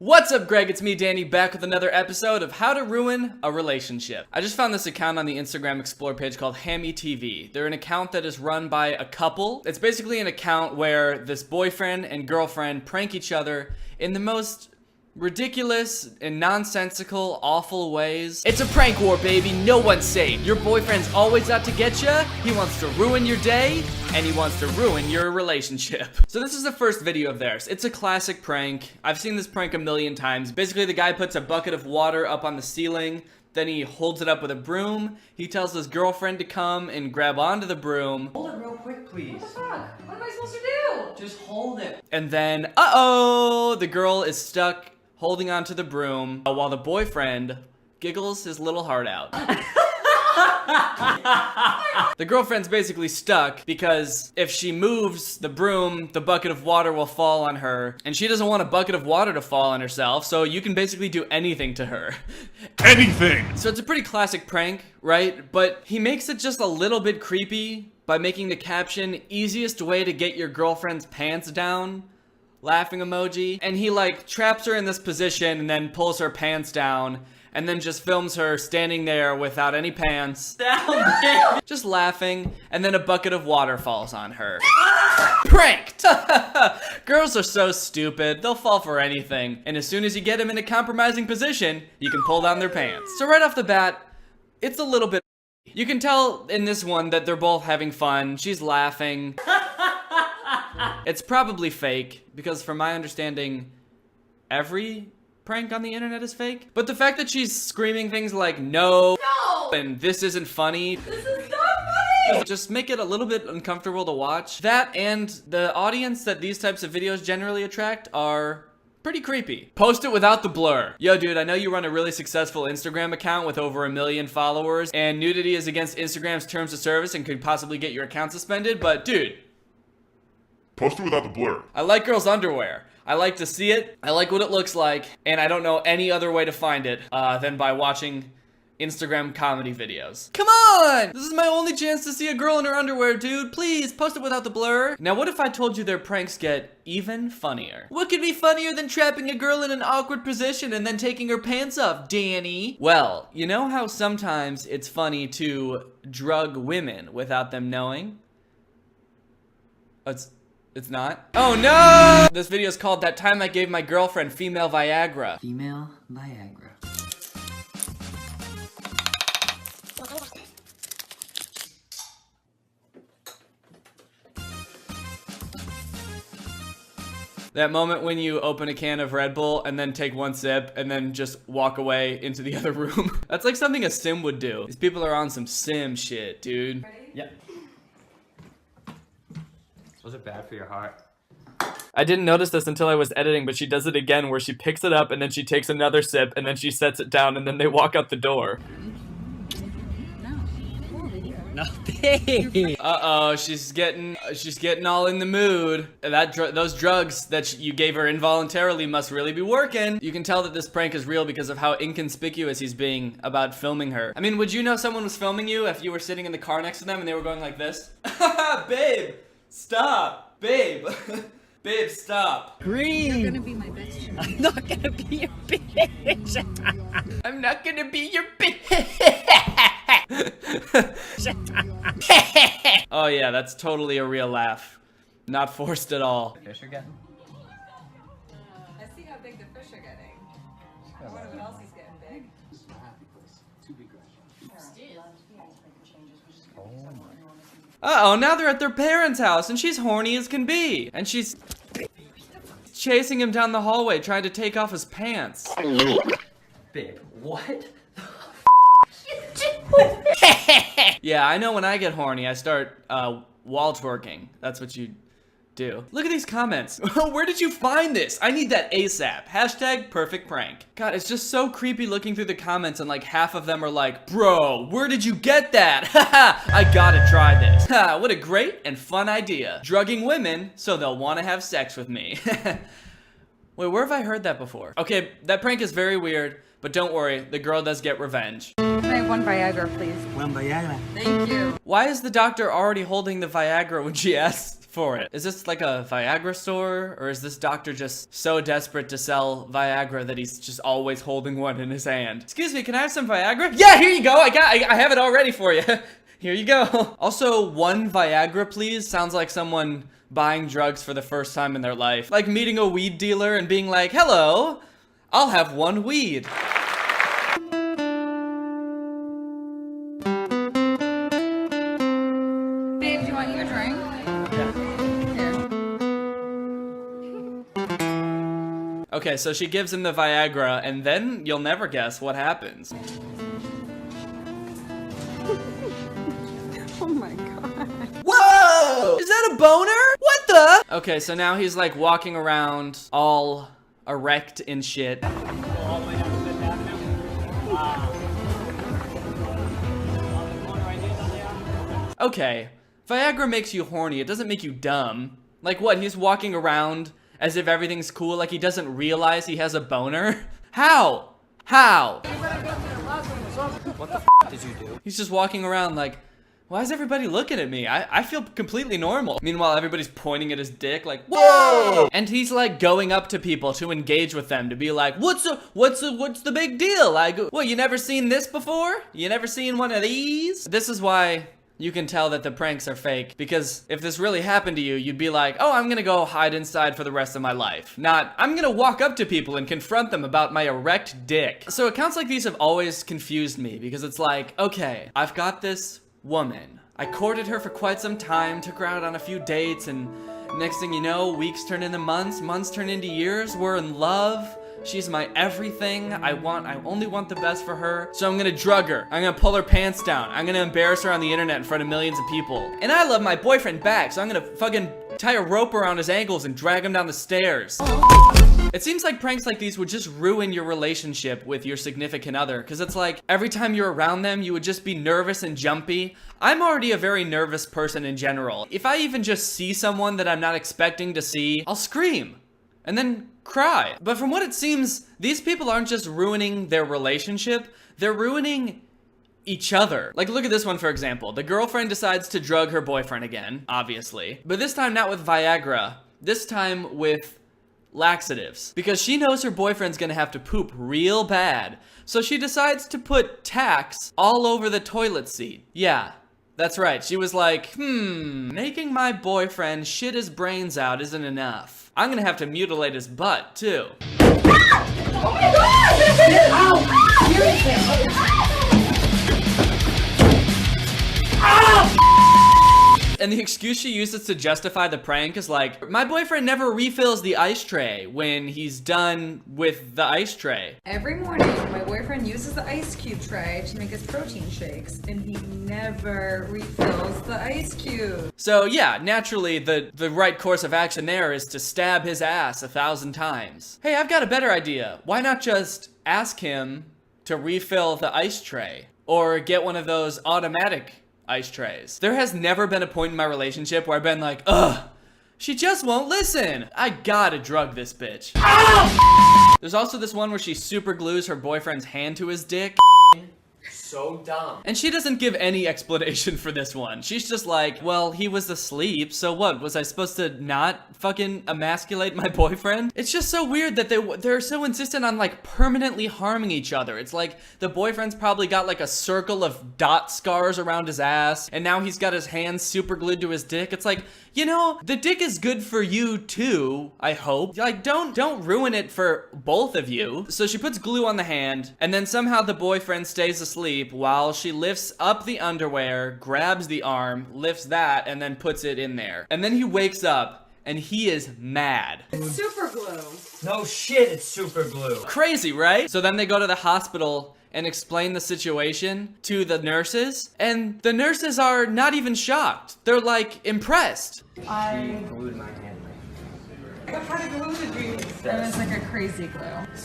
What's up, Greg? It's me, Danny, back with another episode of How to Ruin a Relationship. I just found this account on the Instagram Explore page called Hammy TV. They're an account that is run by a couple. It's basically an account where this boyfriend and girlfriend prank each other in the most ridiculous and nonsensical, awful ways. It's a prank war, baby. No one's safe. Your boyfriend's always out to get ya. He wants to ruin your day, and he wants to ruin your relationship. So this is the first video of theirs. It's a classic prank. I've seen this prank a million times. Basically, the guy puts a bucket of water up on the ceiling, then he holds it up with a broom. He tells his girlfriend to come and grab onto the broom. Hold it real quick, please. What the fuck? What am I supposed to do? Just hold it. And then, uh-oh, the girl is stuck holding onto the broom while the boyfriend giggles his little heart out. The girlfriend's basically stuck because if she moves the broom, the bucket of water will fall on her, and she doesn't want a bucket of water to fall on herself, so you can basically do anything to her. Anything! So it's a pretty classic prank, right? But he makes it just a little bit creepy by making the caption, "Easiest way to get your girlfriend's pants down," laughing emoji. And he like traps her in this position and then pulls her pants down and then just films her standing there without any pants. Down. Just laughing, and then a bucket of water falls on her. Pranked! Girls are so stupid, they'll fall for anything. And as soon as you get them in a compromising position, you can pull down their pants. So right off the bat, it's a little bit. You can tell in this one that they're both having fun. She's laughing. It's probably fake, because from my understanding, every prank on the internet is fake. But the fact that she's screaming things like no, and this isn't funny, This is not funny! just make it a little bit uncomfortable to watch. That and the audience that these types of videos generally attract are pretty creepy. Post it without the blur. Yo, dude, I know you run a really successful Instagram account with over 1 million followers, and nudity is against Instagram's terms of service and could possibly get your account suspended, but dude, Post it without the blur. I like girls' underwear. I like to see it, I like what it looks like, and I don't know any other way to find it than by watching Instagram comedy videos. Come on! This is my only chance to see a girl in her underwear, dude. Please, post it without the blur. Now, what if I told you their pranks get even funnier? What could be funnier than trapping a girl in an awkward position and then taking her pants off, Danny? Well, you know how sometimes it's funny to drug women without them knowing? It's not? Oh no! This video is called "That Time I Gave My Girlfriend Female Viagra." Female Viagra. That moment when you open a can of Red Bull and then take one sip and then just walk away into the other room. That's like something a sim would do. These people are on some sim shit, dude. Yep. Those are bad for your heart. I didn't notice this until I was editing, but she does it again where she picks it up and then she takes another sip and then she sets it down and then they walk out the door. No, babe. Uh-oh, she's getting all in the mood. Those drugs that you gave her involuntarily must really be working. You can tell that this prank is real because of how inconspicuous he's being about filming her. I mean, would you know someone was filming you if you were sitting in the car next to them and they were going like this? Babe, stop, babe. Babe, stop. Green. You're gonna be my best friend. I'm not gonna be your bitch. I'm not gonna be your bitch. Oh yeah, that's totally a real laugh. Not forced at all. Fish are getting. I see how big the fish are getting. I wonder what else he's getting big. Uh-oh, now they're at their parents' house and she's horny as can be. And she's chasing him down the hallway trying to take off his pants. Babe, what? Yeah, I know when I get horny, I start wall twerking. That's what you do. Look at these comments. Where did you find this? I need that ASAP. Hashtag perfect prank. God, it's just so creepy looking through the comments and like half of them are like, bro, where did you get that? Haha, I gotta try this. Ha, what a great and fun idea. Drugging women so they'll want to have sex with me. Wait, where have I heard that before? Okay, that prank is very weird, but don't worry, the girl does get revenge. Can I have one Viagra, please? One Viagra. Thank you. Why is the doctor already holding the Viagra when she asks for it. Is this like a Viagra store, or is this doctor just so desperate to sell Viagra that he's just always holding one in his hand? Excuse me, can I have some Viagra? Yeah, here you go. I have it all ready for you. Here you go. Also, one Viagra, please, sounds like someone buying drugs for the first time in their life. Like meeting a weed dealer and being like, hello, I'll have one weed. Babe, do you want your drink? Here. Okay, so she gives him the Viagra, and then you'll never guess what happens. Oh my god. Whoa! Is that a boner? What the? Okay, so now he's like walking around all erect and shit. Okay, Viagra makes you horny, it doesn't make you dumb. Like what, he's walking around as if everything's cool, like he doesn't realize he has a boner? How? How? What the f did you do? He's just walking around like, why is everybody looking at me? I feel completely normal. Meanwhile, everybody's pointing at his dick like, whoa! And he's like going up to people to engage with them, to be like, what's the big deal? Like, what, you never seen this before? You never seen one of these? This is why you can tell that the pranks are fake, because if this really happened to you, you'd be like, oh, I'm gonna go hide inside for the rest of my life. Not, I'm gonna walk up to people and confront them about my erect dick. So accounts like these have always confused me, because it's like, okay, I've got this woman. I courted her for quite some time, took her out on a few dates, and next thing you know, weeks turn into months, months turn into years, we're in love. She's my everything. I only want the best for her. So I'm gonna drug her. I'm gonna pull her pants down. I'm gonna embarrass her on the internet in front of millions of people. And I love my boyfriend back, so I'm gonna fucking tie a rope around his ankles and drag him down the stairs. It seems like pranks like these would just ruin your relationship with your significant other, because it's like every time you're around them, you would just be nervous and jumpy. I'm already a very nervous person in general. If I even just see someone that I'm not expecting to see, I'll scream and then cry. But from what it seems, these people aren't just ruining their relationship, they're ruining each other. Like, look at this one, for example. The girlfriend decides to drug her boyfriend again, obviously. But this time not with Viagra, this time with laxatives. Because she knows her boyfriend's gonna have to poop real bad. So she decides to put Tax all over the toilet seat. Yeah, that's right. She was like, making my boyfriend shit his brains out isn't enough. I'm gonna have to mutilate his butt, too. Oh my god! Get out! And the excuse she uses to justify the prank is like, my boyfriend never refills the ice tray when he's done with the ice tray. Every morning, my boyfriend uses the ice cube tray to make his protein shakes, and he never refills the ice cube. So yeah, naturally, the right course of action there is to stab his ass 1,000 times. Hey, I've got a better idea. Why not just ask him to refill the ice tray? Or get one of those automatic ice trays. There has never been a point in my relationship where I've been like, ugh, she just won't listen. I gotta drug this bitch. There's also this one where she super glues her boyfriend's hand to his dick. So dumb. And she doesn't give any explanation for this one. She's just like, well, he was asleep, so what? Was I supposed to not fucking emasculate my boyfriend? It's just so weird that they're so insistent on like permanently harming each other. It's like the boyfriend's probably got like a circle of dot scars around his ass, and now he's got his hands super glued to his dick. It's like, you know, the dick is good for you too, I hope. Like, don't ruin it for both of you. So she puts glue on the hand, and then somehow the boyfriend stays asleep while she lifts up the underwear, grabs the arm, lifts that, and then puts it in there. And then he wakes up, and he is mad. It's super glue. No shit, it's super glue. Crazy, right? So then they go to the hospital and explain the situation to the nurses, and the nurses are not even shocked. They're like impressed. I Glued my hand. what kind of glue did you use? It was like a crazy glue.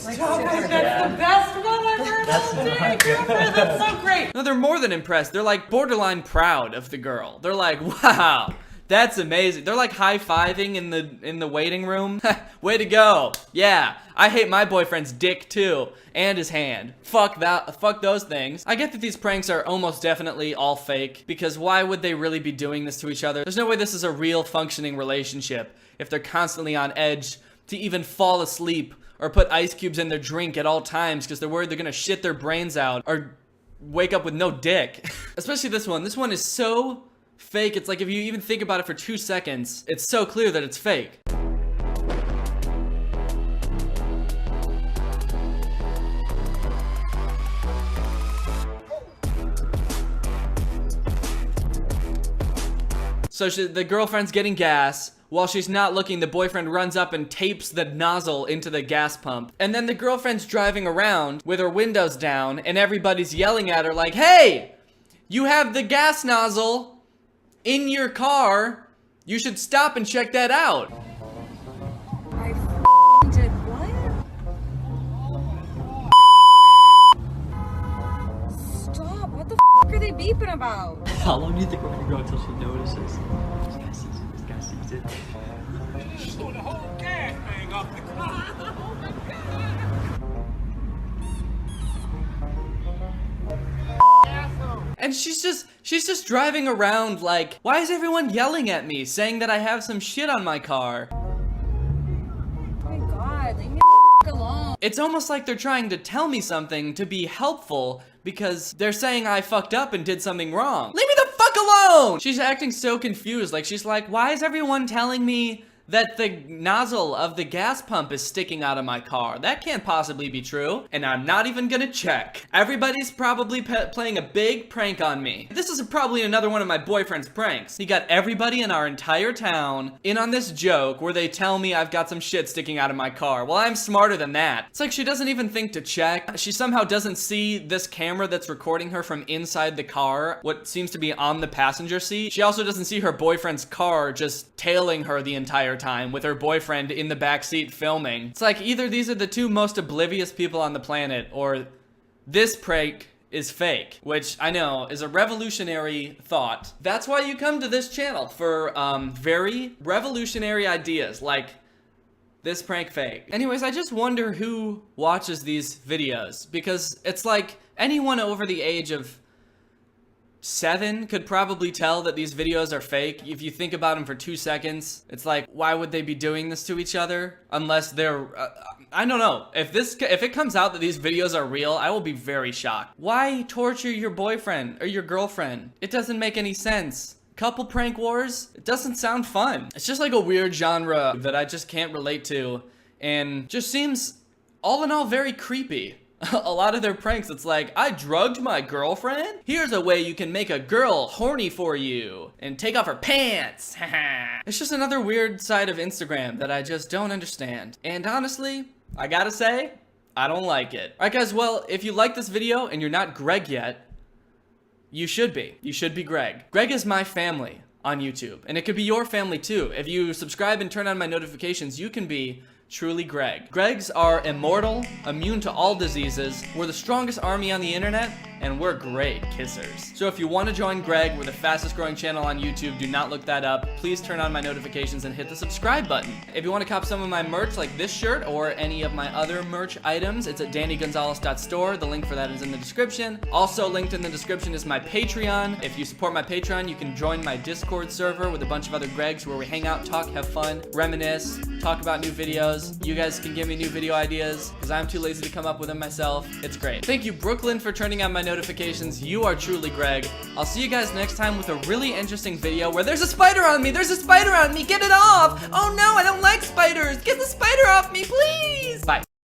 Like, Oh super my glue. God. The best one I've heard That's all day. not good. That's so great. No, they're more than impressed. They're like borderline proud of the girl. They're like, wow, That's amazing. They're like high-fiving in the waiting room. Way to go. Yeah, I hate my boyfriend's dick too, and his hand. Fuck those things. I get that these pranks are almost definitely all fake, because why would they really be doing this to each other? There's no way this is a real functioning relationship if they're constantly on edge to even fall asleep or put ice cubes in their drink at all times because they're worried they're gonna shit their brains out or wake up with no dick. Especially this one. This one is so fake. It's like if you even think about it for 2 seconds, it's so clear that it's fake. So the girlfriend's getting gas. While she's not looking, the boyfriend runs up and tapes the nozzle into the gas pump. And then the girlfriend's driving around with her windows down and everybody's yelling at her like, "Hey, you have the gas nozzle in your car. You should stop and check that out." I did what? Stop. What the are they beeping about? How long do you think we're gonna go until she notices? This guy sees it. This guy sees it. Pull the whole gas thing off the car. Oh my God. And she's just driving around like, why is everyone yelling at me, saying that I have some shit on my car? Oh my God, leave me alone. It's almost like they're trying to tell me something to be helpful because they're saying I fucked up and did something wrong. Leave me the fuck alone! She's acting so confused. Like, she's like, why is everyone telling me that the nozzle of the gas pump is sticking out of my car? That can't possibly be true, and I'm not even gonna check. Everybody's probably playing a big prank on me. This is probably another one of my boyfriend's pranks. He got everybody in our entire town in on this joke where they tell me I've got some shit sticking out of my car. Well, I'm smarter than that. It's like she doesn't even think to check. She somehow doesn't see this camera that's recording her from inside the car, what seems to be on the passenger seat. She also doesn't see her boyfriend's car just tailing her the entire time with her boyfriend in the backseat filming. It's like either these are the two most oblivious people on the planet or this prank is fake, which I know is a revolutionary thought. That's why you come to this channel, for very revolutionary ideas like this prank fake. Anyways, I just wonder who watches these videos, because it's like anyone over the age of 7 could probably tell that these videos are fake. If you think about them for 2 seconds, it's like, why would they be doing this to each other? Unless they're, I don't know. If it comes out that these videos are real, I will be very shocked. Why torture your boyfriend or your girlfriend? It doesn't make any sense. Couple prank wars? It doesn't sound fun. It's just like a weird genre that I just can't relate to, and just seems, all in all, very creepy. A lot of their pranks, it's like, I drugged my girlfriend? Here's a way you can make a girl horny for you and take off her pants. It's just another weird side of Instagram that I just don't understand. And honestly, I gotta say, I don't like it. Alright guys, well, if you like this video and you're not Greg yet, you should be. You should be Greg. Greg is my family on YouTube, and it could be your family too. If you subscribe and turn on my notifications, you can be truly Greg. Gregs are immortal, immune to all diseases, we're the strongest army on the internet, and we're great kissers. So if you want to join Greg, we're the fastest growing channel on YouTube, do not look that up. Please turn on my notifications and hit the subscribe button. If you want to cop some of my merch like this shirt or any of my other merch items, it's at dannygonzalez.store. The link for that is in the description. Also linked in the description is my Patreon. If you support my Patreon, you can join my Discord server with a bunch of other Gregs where we hang out, talk, have fun, reminisce, talk about new videos. You guys can give me new video ideas because I'm too lazy to come up with them myself. It's great. Thank you, Brooklyn, for turning on my notifications. You are truly Greg. I'll see you guys next time with a really interesting video where there's a spider on me. There's a spider on me. Get it off. Oh no, I don't like spiders. Get the spider off me, please. Bye.